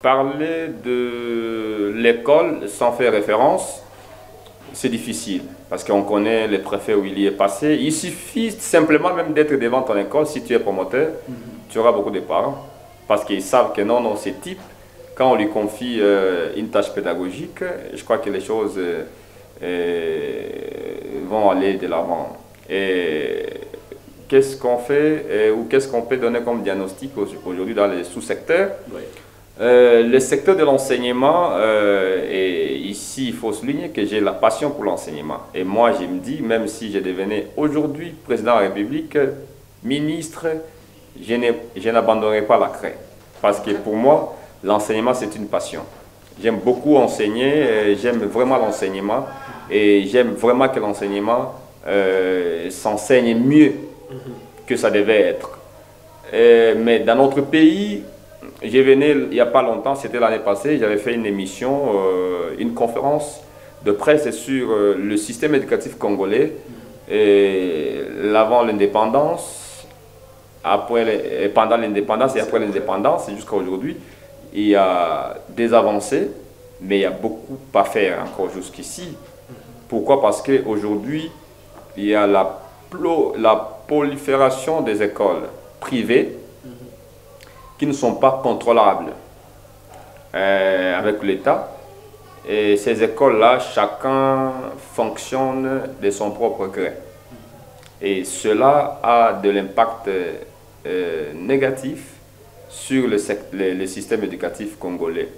parler de l'école sans faire référence, c'est difficile. Parce qu'on connaît les préfets où il y est passé. Il suffit simplement même d'être devant ton école, si tu es promoteur, tu auras beaucoup de parents. Parce qu'ils savent que non, non, c'est type. Quand on lui confie une tâche pédagogique, je crois que les choses vont aller de l'avant. Et qu'est-ce qu'on fait ou qu'est-ce qu'on peut donner comme diagnostic aujourd'hui dans les sous-secteurs? Oui. Le secteur de l'enseignement, et ici il faut souligner que j'ai la passion pour l'enseignement. Et moi je me dis, même si je devenais aujourd'hui président de la République, ministre, je n'abandonnerai pas la craie. Parce que pour moi, l'enseignement c'est une passion. J'aime beaucoup enseigner, j'aime vraiment l'enseignement et j'aime vraiment que l'enseignement s'enseigne mieux que ça devait être. Mais dans notre pays, je venais il n'y a pas longtemps, c'était l'année passée, j'avais fait une émission, une conférence de presse sur le système éducatif congolais, avant l'indépendance, pendant l'indépendance et après l'indépendance, jusqu'à aujourd'hui. Il y a des avancées, mais il y a beaucoup à faire encore jusqu'ici. Pourquoi? Parce qu'aujourd'hui, il y a la prolifération des écoles privées qui ne sont pas contrôlables avec l'État. Et ces écoles-là, chacun fonctionne de son propre gré. Et cela a de l'impact négatif sur le système éducatif congolais.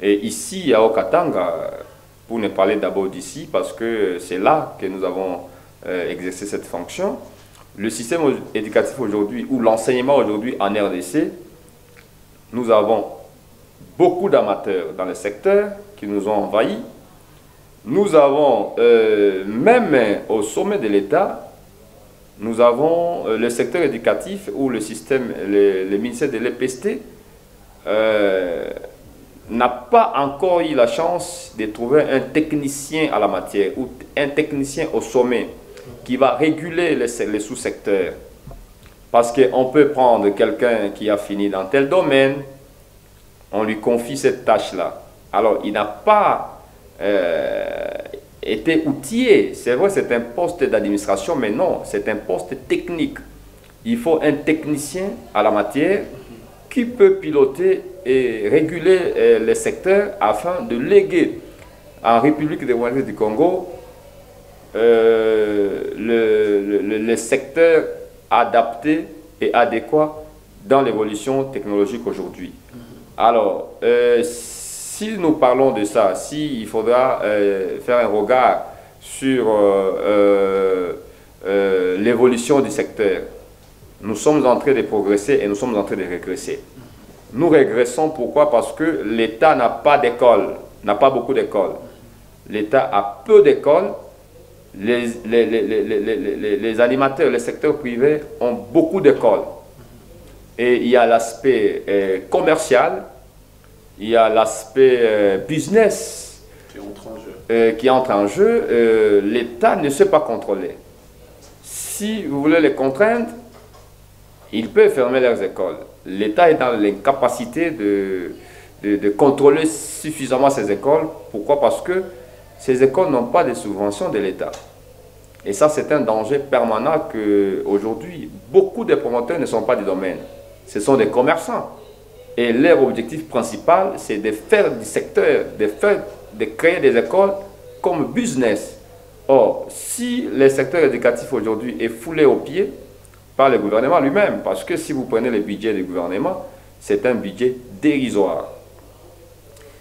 Et ici, à Okatanga, pour ne parler d'abord d'ici, parce que c'est là que nous avons exercé cette fonction, le système éducatif aujourd'hui, ou l'enseignement aujourd'hui en RDC, nous avons beaucoup d'amateurs dans le secteur qui nous ont envahis. Nous avons, même au sommet de l'État, nous avons le secteur éducatif où le système, le ministère de l'EPST n'a pas encore eu la chance de trouver un technicien à la matière ou un technicien au sommet qui va réguler les sous-secteurs. Parce qu'on peut prendre quelqu'un qui a fini dans tel domaine, on lui confie cette tâche-là. Alors, il n'a pas été outillé. C'est vrai, c'est un poste d'administration, mais non, c'est un poste technique. Il faut un technicien à la matière qui peut piloter et réguler les secteurs afin de léguer en République démocratique du Congo le secteur adapté et adéquat dans l'évolution technologique aujourd'hui. Alors, si nous parlons de ça, il faudra faire un regard sur l'évolution du secteur, nous sommes en train de progresser et nous sommes en train de régresser. Nous régressons pourquoi? Parce que l'État n'a pas d'école, n'a pas beaucoup d'écoles. L'État a peu d'écoles. Les animateurs, les secteurs privés ont beaucoup d'écoles. Et il y a l'aspect commercial, il y a l'aspect business qui entre en jeu. L'État ne sait pas contrôler. Si vous voulez les contraindre, il peut fermer leurs écoles. L'État est dans l'incapacité de contrôler suffisamment ces écoles. Pourquoi? Parce que ces écoles n'ont pas de subventions de l'État. Et ça, c'est un danger permanent qu'aujourd'hui, beaucoup de promoteurs ne sont pas du domaine. Ce sont des commerçants. Et leur objectif principal, c'est de faire du secteur, de créer des écoles comme business. Or, si le secteur éducatif aujourd'hui est foulé aux pieds par le gouvernement lui-même, parce que si vous prenez le budget du gouvernement, c'est un budget dérisoire.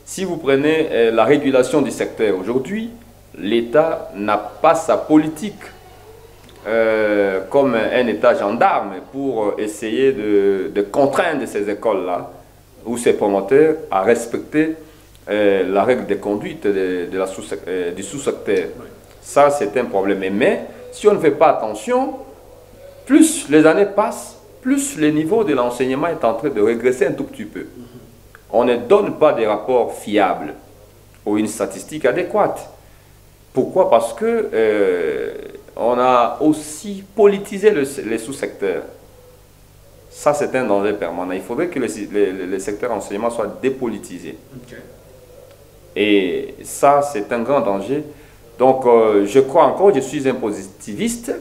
Si vous prenez la régulation du secteur aujourd'hui, l'État n'a pas sa politique comme un État gendarme pour essayer de contraindre ces écoles-là ou ces promoteurs à respecter la règle de conduite du sous-secteur. Ça, c'est un problème. Mais si on ne fait pas attention, plus les années passent, plus le niveau de l'enseignement est en train de régresser un tout petit peu. On ne donne pas des rapports fiables ou une statistique adéquate. Pourquoi? Parce que on a aussi politisé les sous-secteurs. Ça, c'est un danger permanent. Il faudrait que le secteur enseignement soit dépolitisé. Okay. Et ça, c'est un grand danger. Donc, je crois encore, je suis un positiviste.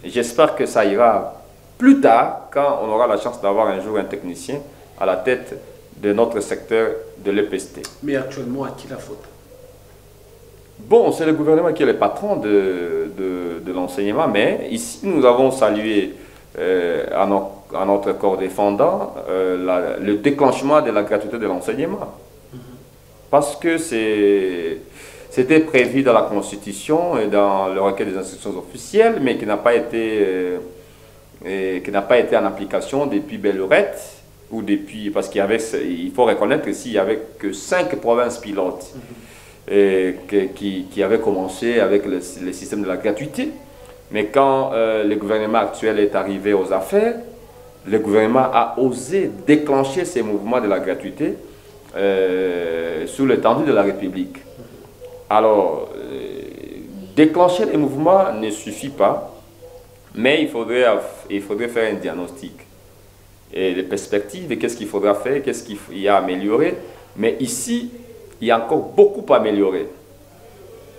J'espère que ça ira plus tard, quand on aura la chance d'avoir un jour un technicien à la tête de notre secteur de l'EPST. Mais actuellement, à qui la faute? Bon, c'est le gouvernement qui est le patron de l'enseignement, mais ici, nous avons salué à notre corps défendant le déclenchement de la gratuité de l'enseignement. Parce que c'était prévu dans la Constitution et dans le recueil des instructions officielles, mais qui n'a pas été en application depuis belle lurette, ou depuis, parce il faut reconnaître qu'il n'y avait que 5 provinces pilotes qui avaient commencé avec le système de la gratuité. Mais quand le gouvernement actuel est arrivé aux affaires, le gouvernement a osé déclencher ces mouvements de la gratuité sous l'étendue de la République. Alors, déclencher les mouvements ne suffit pas, mais il faudrait faire un diagnostic. Et les perspectives, qu'est-ce qu'il faudra faire, qu'est-ce qu'il y a à améliorer. Mais ici, il y a encore beaucoup à améliorer.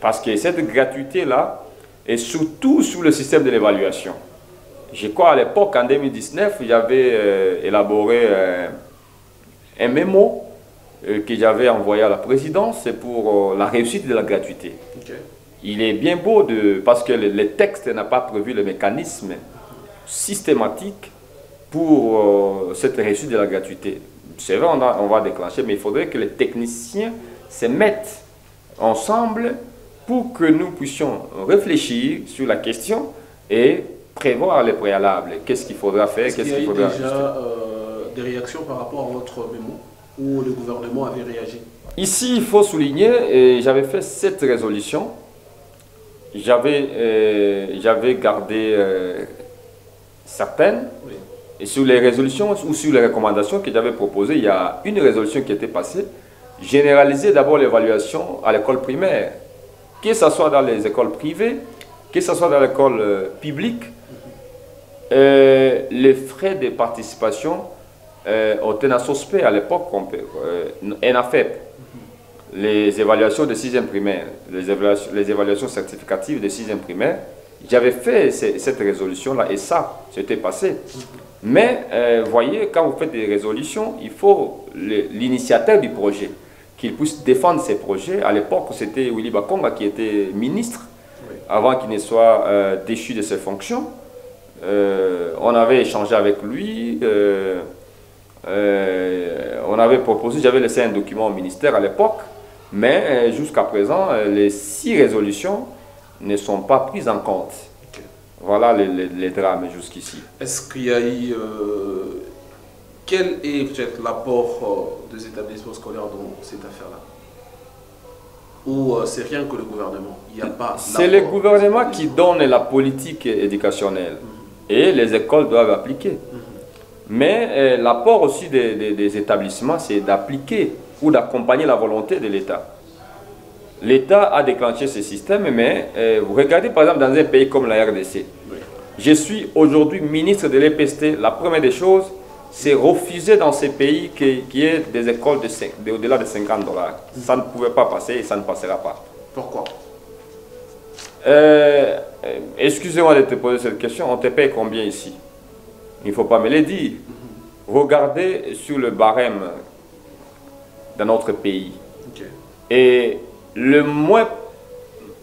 Parce que cette gratuité-là est surtout sous le système de l'évaluation. Je crois à l'époque, en 2019, j'avais élaboré un mémo que j'avais envoyé à la présidence pour la réussite de la gratuité. Okay. Il est bien beau parce que le texte n'a pas prévu le mécanisme systématique pour cette réussite de la gratuité. C'est vrai, on va déclencher, mais il faudrait que les techniciens se mettent ensemble pour que nous puissions réfléchir sur la question et prévoir les préalables. Qu'est-ce qu'il faudra faire, qu'est-ce qu'il faudra ajuster. Est-ce qu'il y a déjà des réactions par rapport à votre mémo où le gouvernement avait réagi? Ici, il faut souligner, j'avais fait cette résolution, j'avais gardé certaines, oui. Et sur les résolutions ou sur les recommandations que j'avais proposées, il y a une résolution qui était passée, généraliser d'abord l'évaluation à l'école primaire, que ce soit dans les écoles privées, que ce soit dans l'école publique. Les frais de participation au TENASOSPE à l'époque, ENAFEP, les évaluations de 6e primaire, les évaluations certificatives de 6e primaire, j'avais fait cette résolution-là et ça, c'était passé. Mais, voyez, quand vous faites des résolutions, il faut l'initiateur du projet, qu'il puisse défendre ses projets. À l'époque, c'était Willy Bakonga qui était ministre, oui. Avant qu'il ne soit déchu de ses fonctions. On avait échangé avec lui, on avait proposé, j'avais laissé un document au ministère à l'époque, mais jusqu'à présent, les 6 résolutions ne sont pas prises en compte. Okay. Voilà les drames jusqu'ici. Est-ce qu'il y a eu... quel est peut-être l'apport des établissements scolaires dans cette affaire-là? Ou c'est rien que le gouvernement? C'est le gouvernement qui donne la politique éducationnelle et les écoles doivent appliquer. Mais l'apport aussi des établissements, c'est d'appliquer ou d'accompagner la volonté de l'État. L'État a déclenché ce système, mais vous regardez par exemple dans un pays comme la RDC. Oui. Je suis aujourd'hui ministre de l'EPST. La première des choses, c'est refuser dans ces pays qu'il y ait des écoles au-delà de 50 $. Ça ne pouvait pas passer et ça ne passera pas. Pourquoi? Excusez-moi de te poser cette question. On te paye combien ici? Il ne faut pas me le dire. Regardez sur le barème dans notre pays. Okay. Et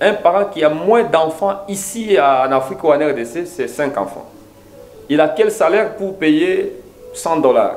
un parent qui a moins d'enfants ici en Afrique ou en RDC, c'est 5 enfants. Il a quel salaire pour payer 100 $?